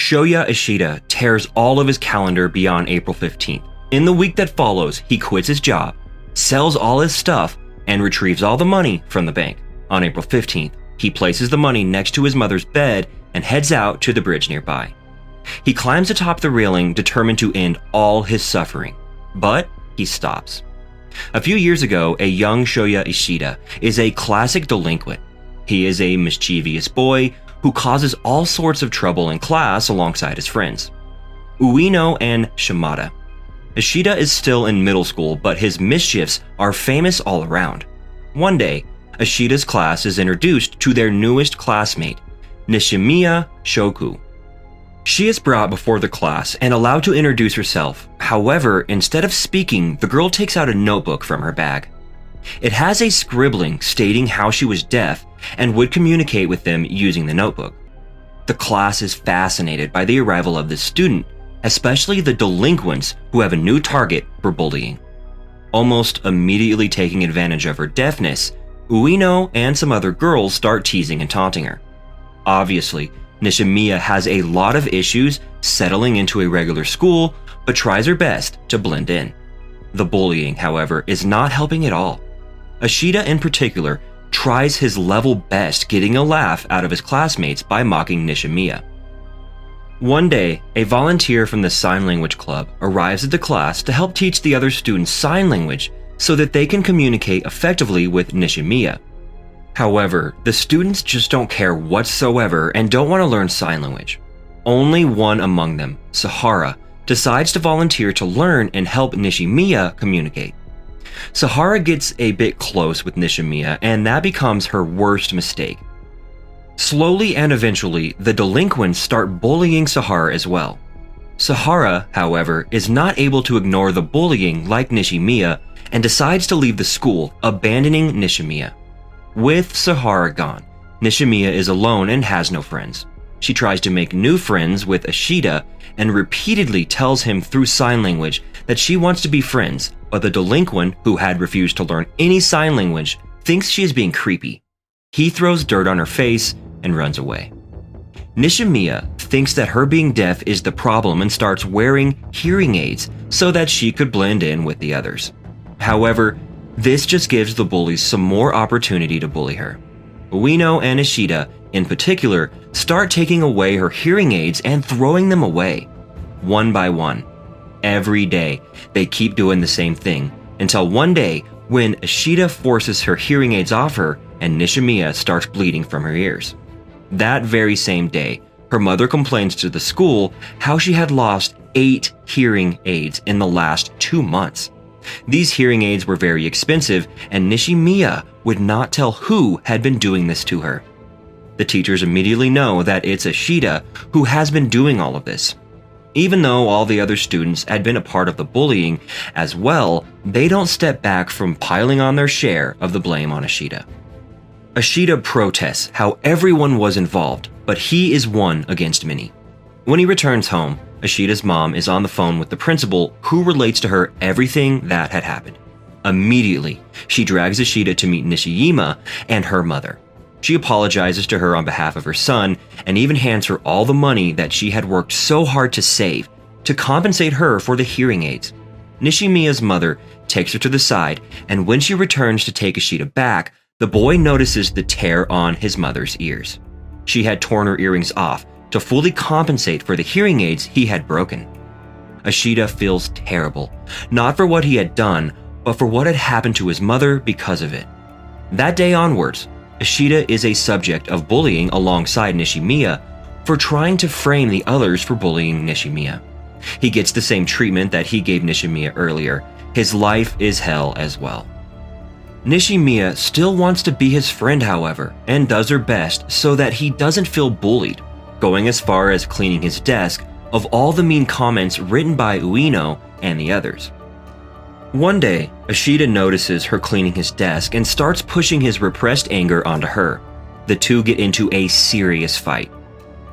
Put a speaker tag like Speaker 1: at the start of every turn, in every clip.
Speaker 1: Shoya Ishida tears all of his calendar beyond April 15th. In the week that follows, he quits his job, sells all his stuff, and retrieves all the money from the bank. On April 15th, he places the money next to his mother's bed and heads out to the bridge nearby. He climbs atop the railing, determined to end all his suffering, but he stops. A few years ago, a young Shoya Ishida is a classic delinquent. He is a mischievous boy who causes all sorts of trouble in class alongside his friends. Ueno and Shimada. Ishida is still in middle school, but his mischiefs are famous all around. One day, Ishida's class is introduced to their newest classmate, Nishimiya Shoku. She is brought before the class and allowed to introduce herself. However, instead of speaking, the girl takes out a notebook from her bag. It has a scribbling stating how she was deaf and would communicate with them using the notebook. The class is fascinated by the arrival of this student, especially the delinquents who have a new target for bullying. Almost immediately taking advantage of her deafness, Ueno and some other girls start teasing and taunting her. Obviously, Nishimiya has a lot of issues settling into a regular school, but tries her best to blend in. The bullying, however, is not helping at all. Ishida in particular tries his level best getting a laugh out of his classmates by mocking Nishimiya. One day, a volunteer from the sign language club arrives at the class to help teach the other students sign language so that they can communicate effectively with Nishimiya. However, the students just don't care whatsoever and don't want to learn sign language. Only one among them, Sahara, decides to volunteer to learn and help Nishimiya communicate. Sahara gets a bit close with Nishimiya, and that becomes her worst mistake. Slowly and eventually, the delinquents start bullying Sahara as well. Sahara, however, is not able to ignore the bullying like Nishimiya and decides to leave the school, abandoning Nishimiya. With Sahara gone, Nishimiya is alone and has no friends. She tries to make new friends with Ishida and repeatedly tells him through sign language that she wants to be friends, but the delinquent, who had refused to learn any sign language, thinks she is being creepy. He throws dirt on her face and runs away. Nishimiya thinks that her being deaf is the problem and starts wearing hearing aids so that she could blend in with the others. However, this just gives the bullies some more opportunity to bully her. Ueno and Ishida, in particular, start taking away her hearing aids and throwing them away, one by one. Every day, they keep doing the same thing, until one day when Ishida forces her hearing aids off her and Nishimiya starts bleeding from her ears. That very same day, her mother complains to the school how she had lost 8 hearing aids in the last 2 months. These hearing aids were very expensive, and Nishimiya would not tell who had been doing this to her. The teachers immediately know that it's Ishida who has been doing all of this. Even though all the other students had been a part of the bullying as well, they don't step back from piling on their share of the blame on Ishida. Ishida protests how everyone was involved, but he is one against many. When he returns home, Ishida's mom is on the phone with the principal, who relates to her everything that had happened. Immediately, she drags Ishida to meet Nishiyama and her mother. She apologizes to her on behalf of her son and even hands her all the money that she had worked so hard to save to compensate her for the hearing aids. Nishimiya's mother takes her to the side, and when she returns to take Ishida back, the boy notices the tear on his mother's ears. She had torn her earrings off to fully compensate for the hearing aids he had broken. Ishida feels terrible, not for what he had done, but for what had happened to his mother because of it. That day onwards, Ishida is a subject of bullying alongside Nishimiya for trying to frame the others for bullying Nishimiya. He gets the same treatment that he gave Nishimiya earlier. His life is hell as well. Nishimiya still wants to be his friend, however, and does her best so that he doesn't feel bullied, going as far as cleaning his desk of all the mean comments written by Ueno and the others. One day, Ishida notices her cleaning his desk and starts pushing his repressed anger onto her. The two get into a serious fight.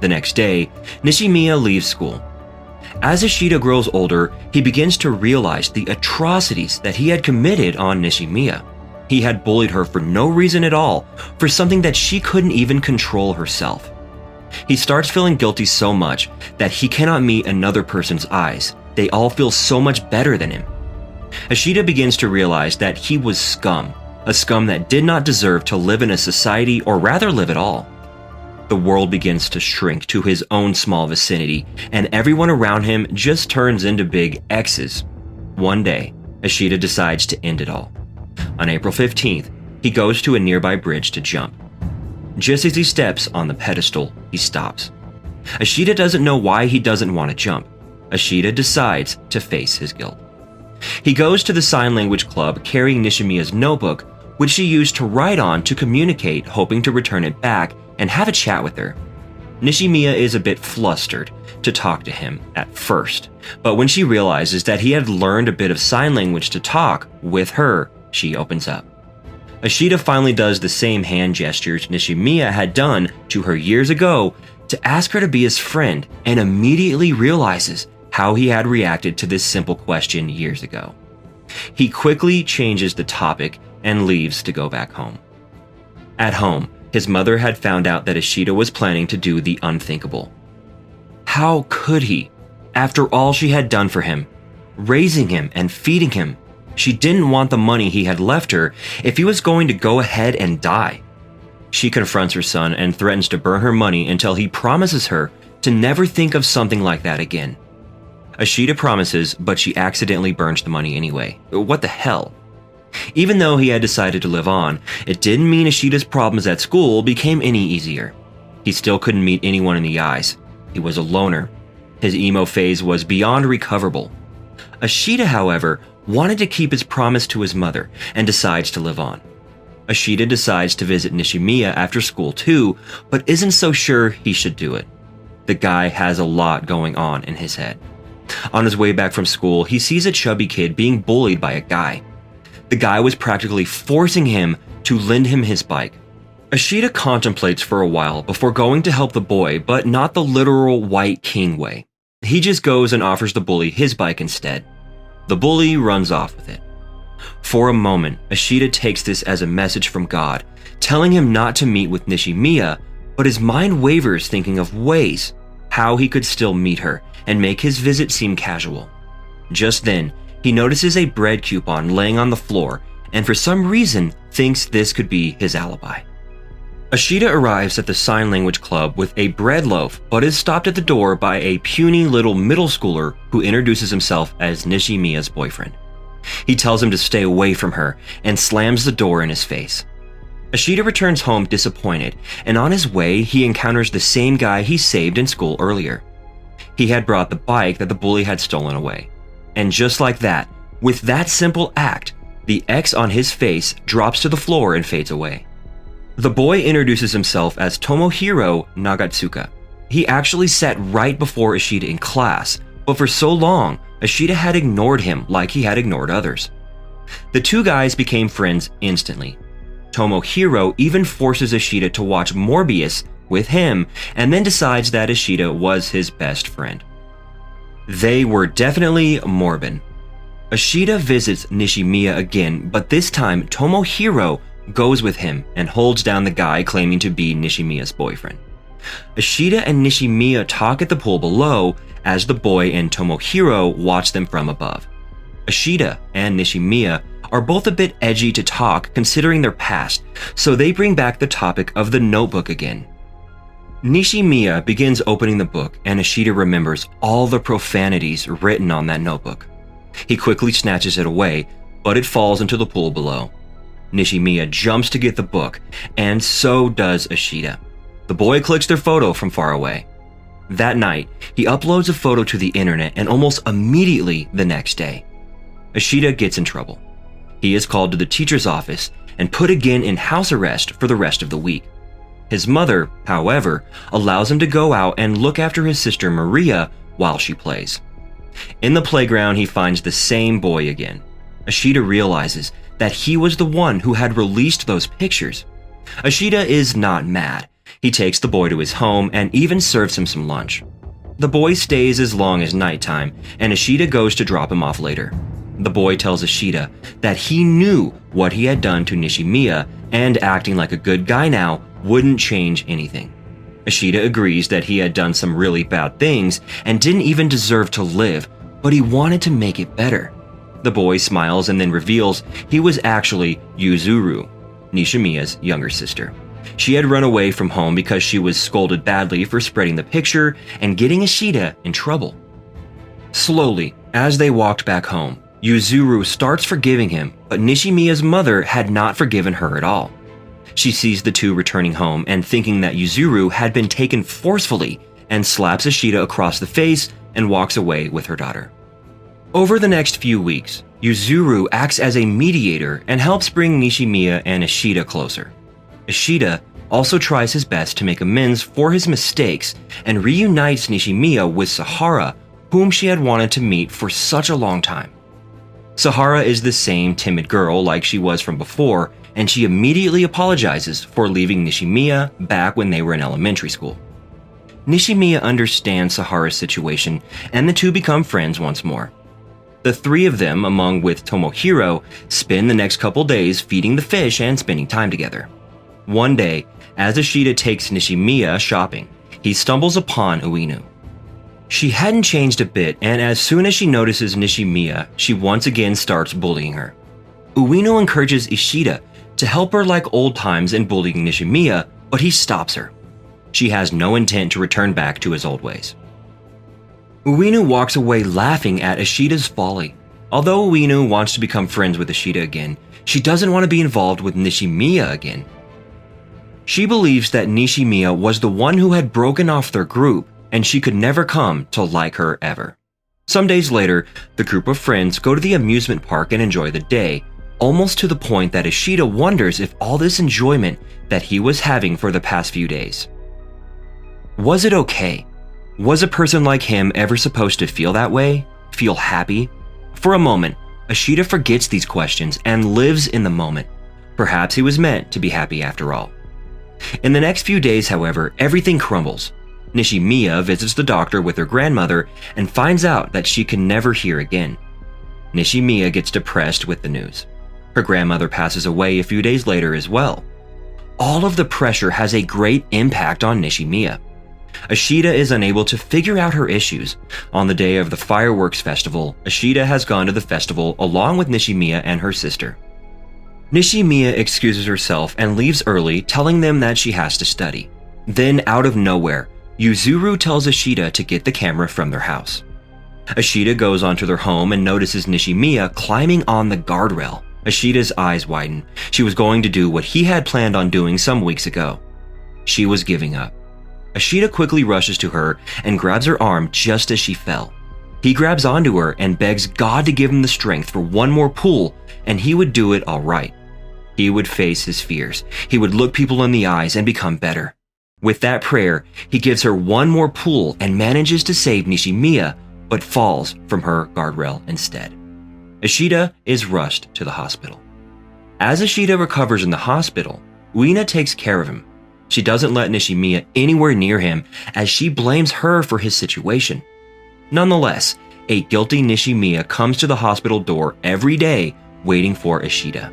Speaker 1: The next day, Nishimiya leaves school. As Ishida grows older, he begins to realize the atrocities that he had committed on Nishimiya. He had bullied her for no reason at all, for something that she couldn't even control herself. He starts feeling guilty so much that he cannot meet another person's eyes. They all feel so much better than him. Ashita begins to realize that he was scum, a scum that did not deserve to live in a society or rather live at all. The world begins to shrink to his own small vicinity, and everyone around him just turns into big X's. One day, Ashita decides to end it all. On April 15th, he goes to a nearby bridge to jump. Just as he steps on the pedestal, he stops. Ashita doesn't know why he doesn't want to jump. Ashita decides to face his guilt. He goes to the sign language club carrying Nishimiya's notebook, which she used to write on to communicate, hoping to return it back and have a chat with her. Nishimiya is a bit flustered to talk to him at first, but when she realizes that he had learned a bit of sign language to talk with her, she opens up. Ashita finally does the same hand gestures Nishimiya had done to her years ago to ask her to be his friend, and immediately realizes how he had reacted to this simple question years ago. He quickly changes the topic and leaves to go back home. At home, his mother had found out that Ashita was planning to do the unthinkable. How could he? After all she had done for him, raising him and feeding him, she didn't want the money he had left her if he was going to go ahead and die. She confronts her son and threatens to burn her money until he promises her to never think of something like that again. Ashita promises, but she accidentally burns the money anyway. What the hell? Even though he had decided to live on, it didn't mean Ashita's problems at school became any easier. He still couldn't meet anyone in the eyes. He was a loner. His emo phase was beyond recoverable. Ashita, however, wanted to keep his promise to his mother and decides to live on. Ashita decides to visit Nishimiya after school too, but isn't so sure he should do it. The guy has a lot going on in his head. On his way back from school, he sees a chubby kid being bullied by a guy. The guy was practically forcing him to lend him his bike. Ashita contemplates for a while before going to help the boy, but not the literal White King way. He just goes and offers the bully his bike instead. The bully runs off with it. For a moment, Ashita takes this as a message from God, telling him not to meet with Nishimiya, but his mind wavers thinking of ways how he could still meet her and make his visit seem casual. Just then, he notices a bread coupon laying on the floor and for some reason thinks this could be his alibi. Ashita arrives at the sign language club with a bread loaf but is stopped at the door by a puny little middle schooler who introduces himself as Nishimiya's boyfriend. He tells him to stay away from her and slams the door in his face. Ashita returns home disappointed, and on his way he encounters the same guy he saved in school earlier. He had brought the bike that the bully had stolen away. And just like that, with that simple act, the X on his face drops to the floor and fades away. The boy introduces himself as Tomohiro Nagatsuka. He actually sat right before Ashita in class, but for so long, Ashita had ignored him like he had ignored others. The two guys became friends instantly. Tomohiro even forces Ashita to watch Morbius with him and then decides that Ashita was his best friend. They were definitely morbid. Ashita visits Nishimiya again, but this time Tomohiro goes with him and holds down the guy claiming to be Nishimiya's boyfriend. Ashita and Nishimiya talk at the pool below as the boy and Tomohiro watch them from above. Ashita and Nishimiya are both a bit edgy to talk considering their past, so they bring back the topic of the notebook again. Nishimiya begins opening the book and Ashita remembers all the profanities written on that notebook. He quickly snatches it away, but it falls into the pool below. Nishimiya jumps to get the book, and so does Ashita. The boy clicks their photo from far away. That night, he uploads a photo to the internet and almost immediately the next day, Ashita gets in trouble. He is called to the teacher's office and put again in house arrest for the rest of the week. His mother, however, allows him to go out and look after his sister Maria while she plays. In the playground, he finds the same boy again. Ashita realizes that he was the one who had released those pictures. Ashita is not mad. He takes the boy to his home and even serves him some lunch. The boy stays as long as nighttime, and Ashita goes to drop him off later. The boy tells Ashita that he knew what he had done to Nishimiya, and acting like a good guy now wouldn't change anything. Ishida agrees that he had done some really bad things and didn't even deserve to live, but he wanted to make it better. The boy smiles and then reveals he was actually Yuzuru, Nishimiya's younger sister. She had run away from home because she was scolded badly for spreading the picture and getting Ishida in trouble. Slowly, as they walked back home, Yuzuru starts forgiving him, but Nishimiya's mother had not forgiven her at all. She sees the two returning home and thinking that Yuzuru had been taken forcefully and slaps Ishida across the face and walks away with her daughter. Over the next few weeks, Yuzuru acts as a mediator and helps bring Nishimiya and Ishida closer. Ishida also tries his best to make amends for his mistakes and reunites Nishimiya with Sahara, whom she had wanted to meet for such a long time. Sahara is the same timid girl like she was from before, and she immediately apologizes for leaving Nishimiya back when they were in elementary school. Nishimiya understands Sahara's situation, and the two become friends once more. The three of them, along with Tomohiro, spend the next couple days feeding the fish and spending time together. One day, as Ishida takes Nishimiya shopping, he stumbles upon Ueno. She hadn't changed a bit, and as soon as she notices Nishimiya, she once again starts bullying her. Ueno encourages Ishida to help her like old times in bullying Nishimiya, but he stops her. She has no intent to return back to his old ways. Ueno walks away laughing at Ishida's folly. Although Ueno wants to become friends with Ishida again, she doesn't want to be involved with Nishimiya again. She believes that Nishimiya was the one who had broken off their group, and she could never come to like her ever. Some days later, the group of friends go to the amusement park and enjoy the day, almost to the point that Ishida wonders if all this enjoyment that he was having for the past few days. Was it okay? Was a person like him ever supposed to feel that way? Feel happy? For a moment, Ishida forgets these questions and lives in the moment. Perhaps he was meant to be happy after all. In the next few days, however, everything crumbles. Nishimiya visits the doctor with her grandmother and finds out that she can never hear again. Nishimiya gets depressed with the news. Her grandmother passes away a few days later as well. All of the pressure has a great impact on Nishimiya. Ishida is unable to figure out her issues. On the day of the fireworks festival, Ishida has gone to the festival along with Nishimiya and her sister. Nishimiya excuses herself and leaves early, telling them that she has to study. Then, out of nowhere, Yuzuru tells Ishida to get the camera from their house. Ishida goes onto their home and notices Nishimiya climbing on the guardrail. Ishida's eyes widen. She was going to do what he had planned on doing some weeks ago. She was giving up. Ishida quickly rushes to her and grabs her arm just as she fell. He grabs onto her and begs God to give him the strength for one more pull, and he would do it all right. He would face his fears. He would look people in the eyes and become better. With that prayer, he gives her one more pull and manages to save Nishimiya, but falls from her guardrail instead. Ishida is rushed to the hospital. As Ishida recovers in the hospital, Ueno takes care of him. She doesn't let Nishimiya anywhere near him as she blames her for his situation. Nonetheless, a guilty Nishimiya comes to the hospital door every day waiting for Ishida.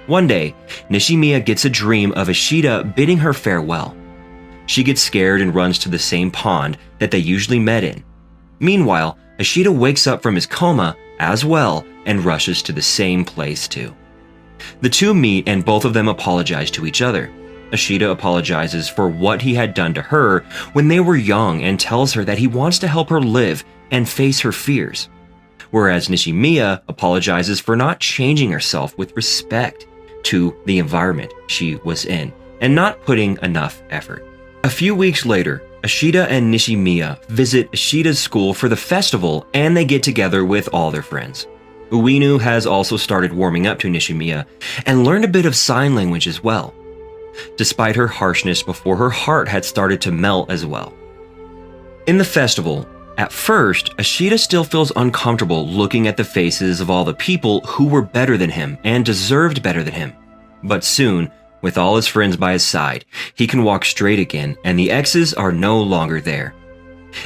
Speaker 1: One day, Nishimiya gets a dream of Ishida bidding her farewell. She gets scared and runs to the same pond that they usually met in. Meanwhile, Ishida wakes up from his coma as well and rushes to the same place too. The two meet and both of them apologize to each other. Ishida apologizes for what he had done to her when they were young and tells her that he wants to help her live and face her fears. Whereas Nishimiya apologizes for not changing herself with respect to the environment she was in and not putting enough effort. A few weeks later, Ishida and Nishimiya visit Ishida's school for the festival and they get together with all their friends. Ueno has also started warming up to Nishimiya and learned a bit of sign language as well. Despite her harshness before, her heart had started to melt as well. In the festival, at first, Ishida still feels uncomfortable looking at the faces of all the people who were better than him and deserved better than him. But soon, with all his friends by his side, he can walk straight again and the exes are no longer there.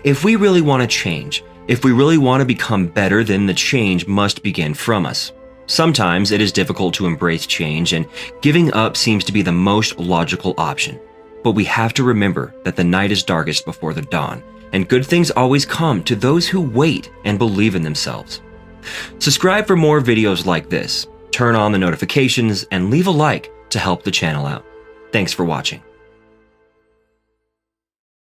Speaker 1: If we really want to change, if we really want to become better, then the change must begin from us. Sometimes it is difficult to embrace change and giving up seems to be the most logical option. But we have to remember that the night is darkest before the dawn, and good things always come to those who wait and believe in themselves. Subscribe for more videos like this, turn on the notifications, and leave a like to help the channel out. Thanks for watching.